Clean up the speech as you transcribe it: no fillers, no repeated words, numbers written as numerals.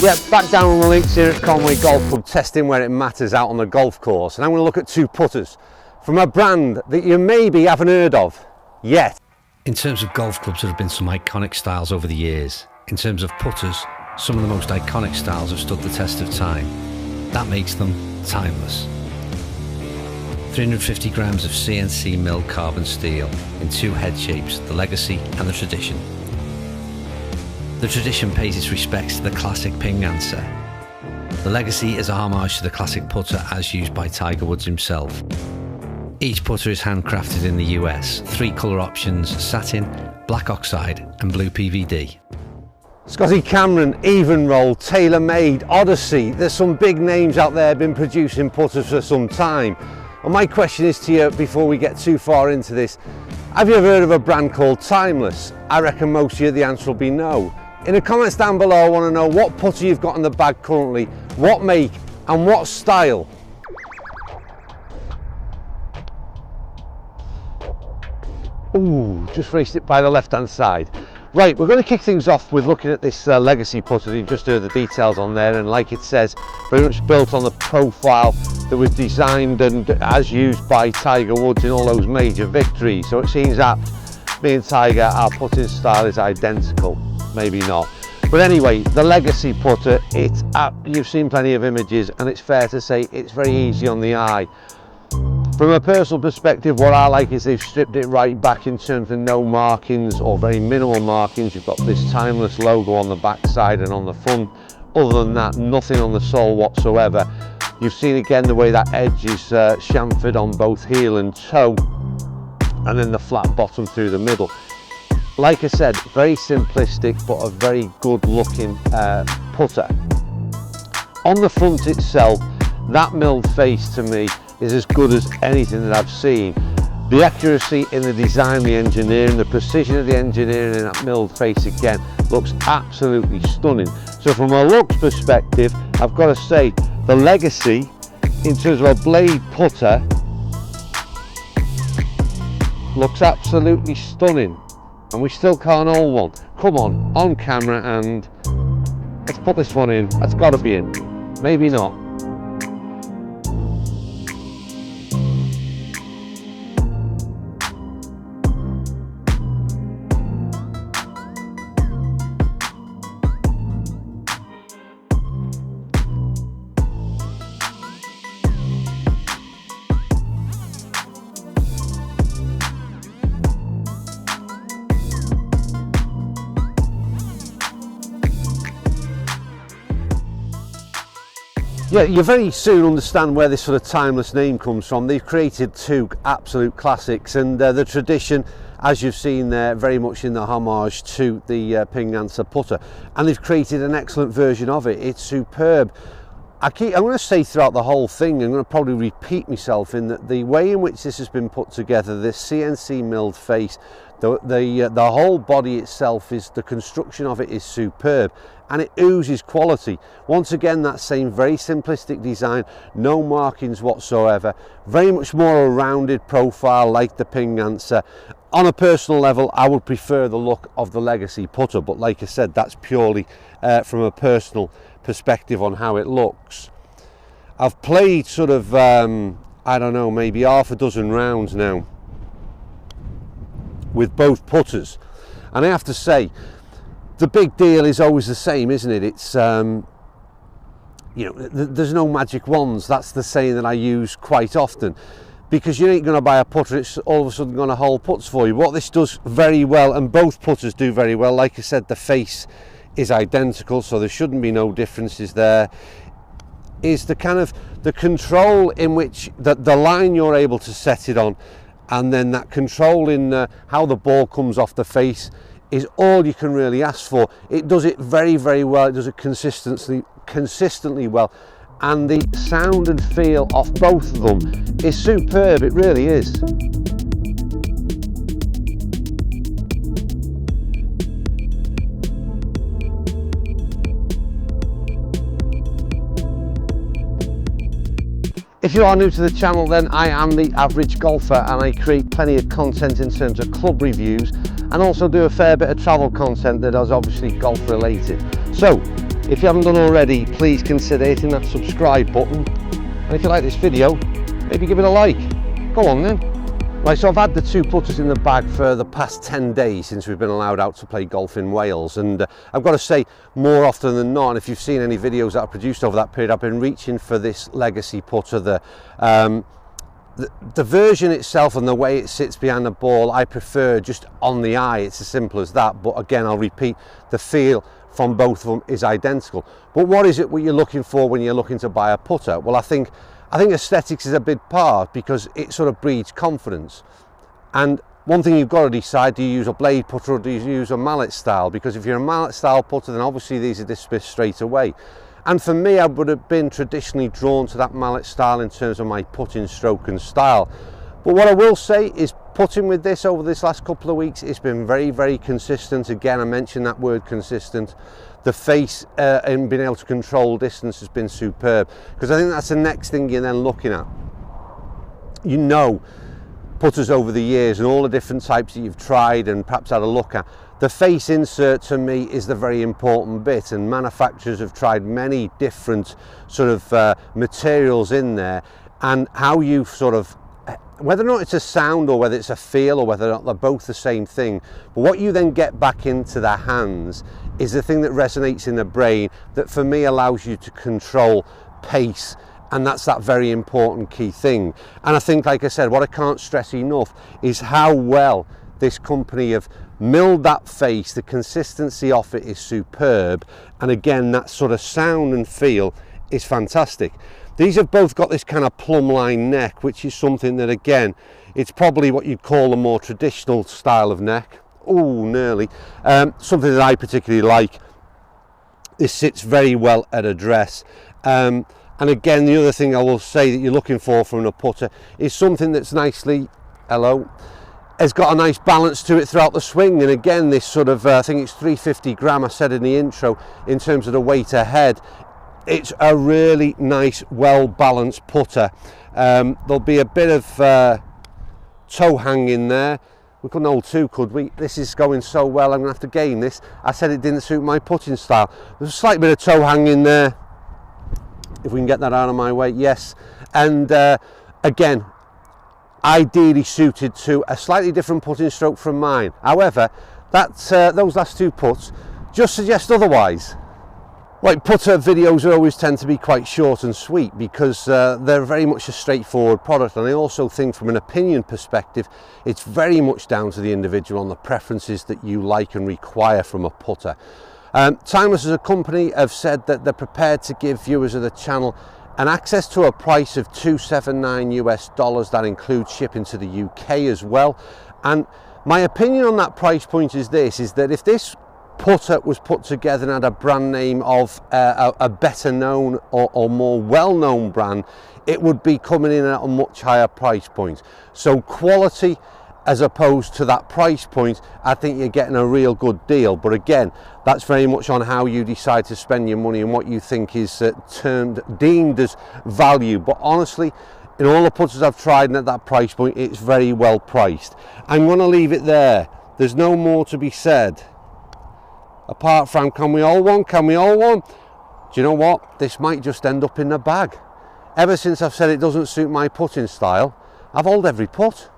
Yeah, back down on the links here at Conway Golf Club, testing where it matters out on the golf course. And I'm going to look at two putters from a brand that you maybe haven't heard of yet. In terms of golf clubs, there have been some iconic styles over the years. In terms of putters, some of the most iconic styles have stood the test of time. That makes them timeless. 350 grams of CNC milled carbon steel in two head shapes, the Legacy and the Tradition. The Tradition pays its respects to the classic ping answer. The Legacy is a homage to the classic putter as used by Tiger Woods himself. Each putter is handcrafted in the US, 3 colour options: satin, black oxide and blue PVD. Scotty Cameron, Even Roll, TaylorMade, Odyssey. There's some big names out there been producing putters for some time. And my question is to you before we get too far into this, have you ever heard of a brand called Timeless? I reckon most of you the answer will be no. In the comments down below I want to know what putter you've got in the bag currently, what make and what style. Ooh, just raced it by the left hand side. Right, we're going to kick things off with looking at this Legacy putter. You've just heard the details on there, and like it says, very much built on the profile that was designed and as used by Tiger Woods in all those major victories. So it seems that me and Tiger, our putting style is identical. Maybe not. But anyway, the Legacy putter, you've seen plenty of images and it's fair to say it's very easy on the eye. From a personal perspective, what I like is they've stripped it right back in terms of no markings or very minimal markings. You've got this Timeless logo on the back side and on the front. Other than that, nothing on the sole whatsoever. You've seen again the way that edge is chamfered on both heel and toe, and then the flat bottom through the middle. Like I said, very simplistic but a very good looking putter. On the front itself, that milled face to me is as good as anything that I've seen. The accuracy in the design, the engineering, the precision of the engineering in that milled face again looks absolutely stunning. So from a looks perspective, I've got to say the Legacy in terms of a blade putter looks absolutely stunning. And we still can't hold one. Come on camera, and let's put this one in. That's got to be in. Maybe not. Yeah, you very soon understand where this sort of Timeless name comes from. They've created two absolute classics, and the Tradition, as you've seen there, very much in the homage to the ping answer putter, and they've created an excellent version of it. It's superb. I'm going to say throughout the whole thing, I'm going to probably repeat myself in that the way in which this has been put together, this CNC milled face, the whole body itself, is the construction of it is superb, and it oozes quality. Once again, that same very simplistic design, no markings whatsoever, very much more a rounded profile like the ping answer. On a personal level, I would prefer the look of the Legacy putter, but like I said, that's purely from a personal perspective on how it looks. I've played sort of I don't know, maybe half a dozen rounds now with both putters, and I have to say the big deal is always the same, isn't it? It's you know, there's no magic wands. That's the saying that I use quite often, because you ain't going to buy a putter it's all of a sudden going to hold putts for you. What this does very well, and both putters do very well, like I said, the face is identical, so there shouldn't be no differences there, is the kind of the control in which the line you're able to set it on, and then that control in how the ball comes off the face is all you can really ask for. It does it very, very well. It does it consistently well, and the sound and feel of both of them is superb. It really is. If you are new to the channel, then I am the average golfer, and I create plenty of content in terms of club reviews and also do a fair bit of travel content that is obviously golf related. So If you haven't done already, please consider hitting that subscribe button. And if you like this video, maybe give it a like. Go on then. Right, so I've had the 2 putters in the bag for the past 10 days since we've been allowed out to play golf in Wales, and I've got to say, more often than not, and if you've seen any videos that I've produced over that period, I've been reaching for this Legacy putter. The version itself and the way it sits behind the ball, I prefer just on the eye. It's as simple as that. But again, I'll repeat, the feel from both of them is identical. But what is it what you're looking for when you're looking to buy a putter? Well, I think aesthetics is a big part, because it sort of breeds confidence. And one thing you've got to decide, do you use a blade putter or do you use a mallet style? Because if you're a mallet style putter, then obviously these are dismissed straight away. And for me, I would have been traditionally drawn to that mallet style in terms of my putting stroke and style. But what I will say is, putting with this over this last couple of weeks, it's been very, very consistent. Again, I mentioned that word consistent. The face and being able to control distance has been superb, because I think that's the next thing you're then looking at. You know, putters over the years and all the different types that you've tried and perhaps had a look at, the face insert to me is the very important bit, and manufacturers have tried many different sort of materials in there, and how you sort of, whether or not it's a sound or whether it's a feel or whether or not they're both the same thing, but what you then get back into their hands is the thing that resonates in the brain, that for me allows you to control pace, and that's that very important key thing. And I think, like I said, what I can't stress enough is how well this company have milled that face. The consistency of it is superb, and again, that sort of sound and feel is fantastic. These have both got this kind of plumb line neck, which is something that, again, it's probably what you'd call a more traditional style of neck. Oh, nearly. Something that I particularly like. This sits very well at address. And again, the other thing I will say that you're looking for from a putter is something that's nicely, has got a nice balance to it throughout the swing. And again, this sort of, I think it's 350 gram, I said in the intro, in terms of the weight ahead. It's a really nice, well-balanced putter. There'll be a bit of toe hang in there. We couldn't hold 2, could we? This is going so well, I'm going to have to gain this. I said it didn't suit my putting style. There's a slight bit of toe hang in there. If we can get that out of my way, yes. And again, ideally suited to a slightly different putting stroke from mine. However, that's, those last 2 putts just suggest otherwise. Like, putter videos always tend to be quite short and sweet, because they're very much a straightforward product, and I also think from an opinion perspective it's very much down to the individual on the preferences that you like and require from a putter. Timeless as a company have said that they're prepared to give viewers of the channel an access to a price of $279 US. That includes shipping to the UK as well. And my opinion on that price point is this, is that if this putter was put together and had a brand name of a better known or more well-known brand, it would be coming in at a much higher price point. So quality as opposed to that price point, I think you're getting a real good deal. But again, that's very much on how you decide to spend your money and what you think is deemed as value. But honestly, in all the putters I've tried and at that price point, it's very well priced. I'm going to leave it there. There's no more to be said. Apart from, can we all one? Can we all one? Do you know what? This might just end up in the bag. Ever since I've said it doesn't suit my putting style, I've held every putt.